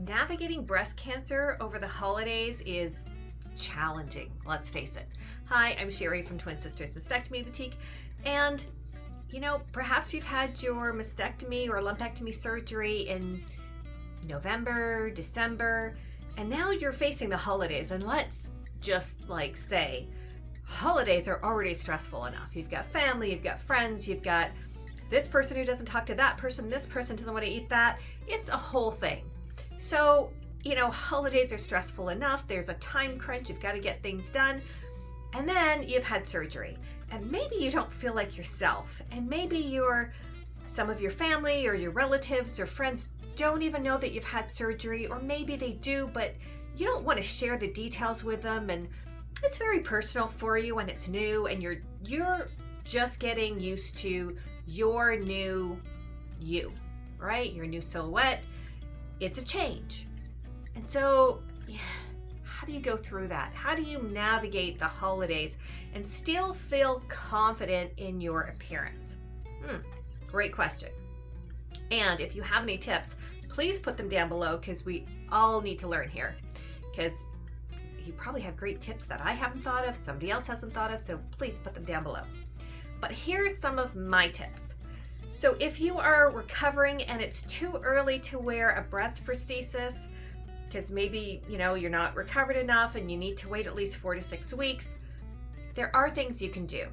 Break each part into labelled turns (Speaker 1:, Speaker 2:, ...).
Speaker 1: navigating breast cancer over the holidays is challenging, let's face it. Hi, I'm Sherry from Twin Sisters Mastectomy Boutique, and perhaps you've had your mastectomy or lumpectomy surgery in November, December, and now you're facing the holidays, and let's just say holidays are already stressful enough. You've got family, you've got friends, you've got this person who doesn't talk to that person, this person doesn't want to eat that. It's a whole thing. So, holidays are stressful enough. There's a time crunch. You've got to get things done. And then you've had surgery. And maybe you don't feel like yourself. And maybe some of your family or your relatives or friends don't even know that you've had surgery, or maybe they do, but you don't want to share the details with them. And it's very personal for you, and it's new, and you're just getting used to your new you, right? Your new silhouette. It's a change. And so, how do you go through that? How do you navigate the holidays and still feel confident in your appearance? Great question. And if you have any tips, please put them down below, because we all need to learn here. Because you probably have great tips that I haven't thought of, somebody else hasn't thought of, so please put them down below. But here's some of my tips. So if you are recovering and it's too early to wear a breast prosthesis, because maybe you're not recovered enough and you need to wait at least 4 to 6 weeks, there are things you can do.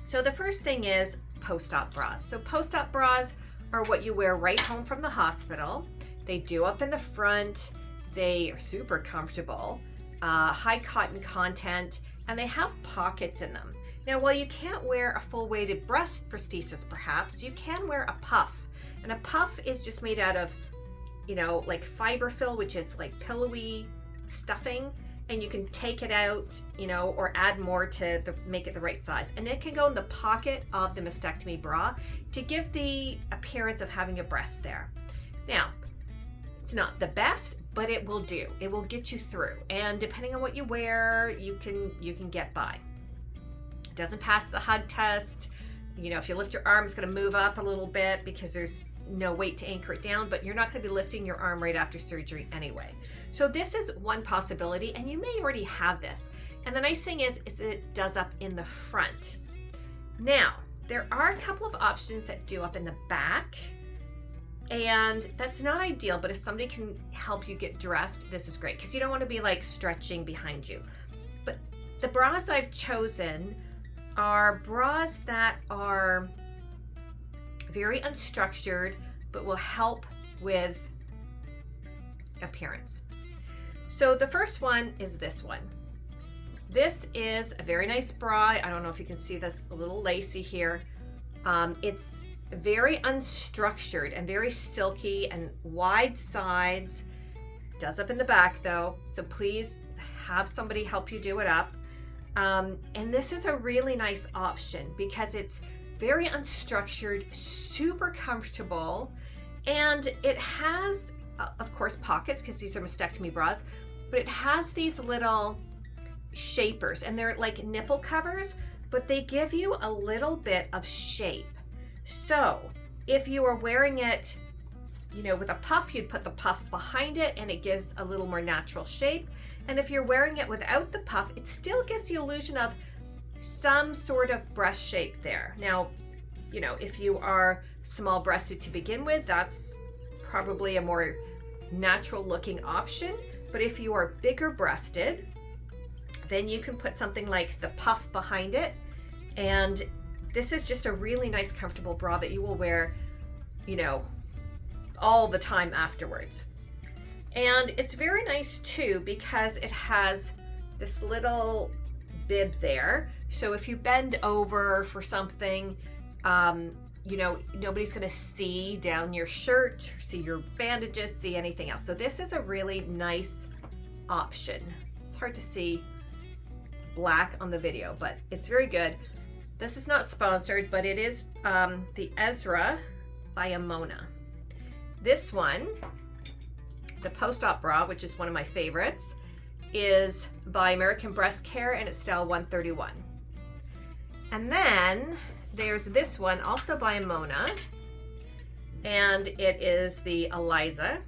Speaker 1: So the first thing is post-op bras. So post-op bras are what you wear right home from the hospital. They do up in the front. They are super comfortable, high cotton content, and they have pockets in them. Now, while you can't wear a full weighted breast prosthesis, perhaps, you can wear a puff. And a puff is just made out of, fiberfill, which is like pillowy stuffing. And you can take it out, or add more to make it the right size. And it can go in the pocket of the mastectomy bra to give the appearance of having a breast there. Now, it's not the best, but it will do. It will get you through. And depending on what you wear, you can get by. It doesn't pass the hug test. If you lift your arm, it's going to move up a little bit because there's no weight to anchor it down, but you're not going to be lifting your arm right after surgery anyway. So this is one possibility, and you may already have this. And the nice thing is it does up in the front. Now, there are a couple of options that do up in the back, and that's not ideal, but if somebody can help you get dressed, this is great, because you don't want to be stretching behind you. But the bras I've chosen are bras that are very unstructured, but will help with appearance. So the first one is this one. This is a very nice bra. I don't know if you can see this, a little lacy here. It's very unstructured and very silky and wide sides. Does up in the back though, so please have somebody help you do it up. And this is a really nice option because it's very unstructured, super comfortable, and it has, of course, pockets because these are mastectomy bras, but it has these little shapers, and they're like nipple covers, but they give you a little bit of shape. So if you are wearing it, with a puff, you'd put the puff behind it and it gives a little more natural shape. And if you're wearing it without the puff, it still gives the illusion of some sort of breast shape there. Now, if you are small breasted to begin with, that's probably a more natural looking option. But if you are bigger breasted, then you can put something like the puff behind it. And this is just a really nice, comfortable bra that you will wear, all the time afterwards. And it's very nice too because it has this little bib there. So if you bend over for something, nobody's going to see down your shirt, see your bandages, see anything else. So this is a really nice option. It's hard to see black on the video, but it's very good. This is not sponsored, but it is the Ezra by Amona. This one, the post-op bra, which is one of my favorites, is by American Breast Care, and it's style 131. And then there's this one, also by Amona, and it is the Eliza.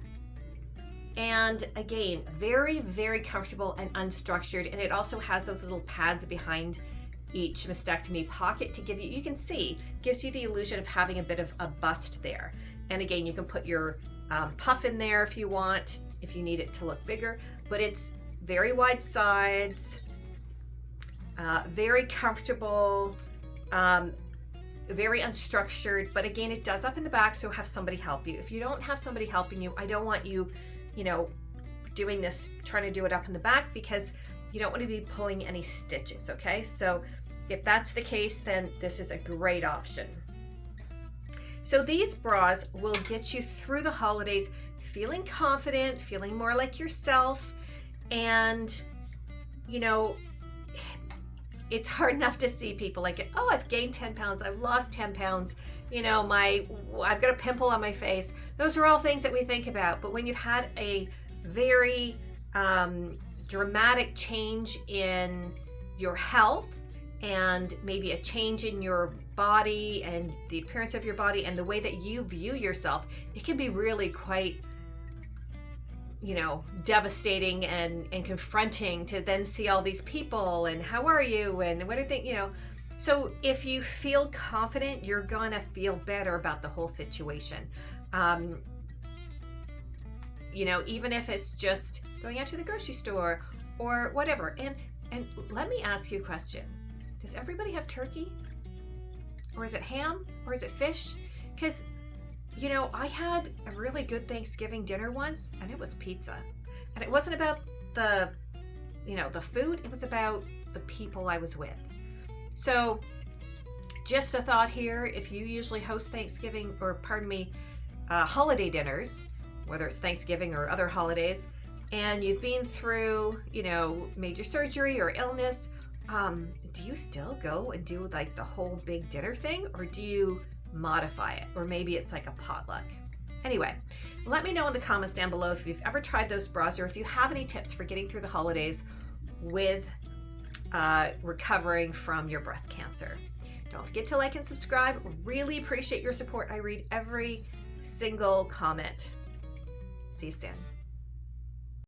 Speaker 1: And again, very, very comfortable and unstructured. And it also has those little pads behind each mastectomy pocket to give you, you can see, gives you the illusion of having a bit of a bust there. And again, you can put your puff in there if you want, if you need it to look bigger, but it's very wide sides, very comfortable, very unstructured, but again, it does up in the back, so have somebody help you. If you don't have somebody helping you, I don't want you, doing this, trying to do it up in the back, because you don't want to be pulling any stitches, okay? So if that's the case, then this is a great option. So these bras will get you through the holidays feeling confident, feeling more like yourself, and it's hard enough to see people like, oh, I've gained 10 pounds, I've lost 10 pounds, I've got a pimple on my face. Those are all things that we think about. But when you've had a very dramatic change in your health, and maybe a change in your body and the appearance of your body and the way that you view yourself, it can be really quite devastating and confronting to then see all these people and how are you and what do you think, So if you feel confident, you're gonna feel better about the whole situation. Even if it's just going out to the grocery store or whatever. And let me ask you a question. Does everybody have turkey? Or is it ham? Or is it fish? Because I had a really good Thanksgiving dinner once, and it was pizza. And it wasn't about the food, it was about the people I was with. So just a thought here, if you usually host Thanksgiving, or holiday dinners, whether it's Thanksgiving or other holidays, and you've been through, major surgery or illness, do you still go and do like the whole big dinner thing, or do you modify it? Or maybe it's like a potluck. Anyway, let me know in the comments down below if you've ever tried those bras, or if you have any tips for getting through the holidays with recovering from your breast cancer. Don't forget to like and subscribe. Really appreciate your support. I read every single comment. See you soon.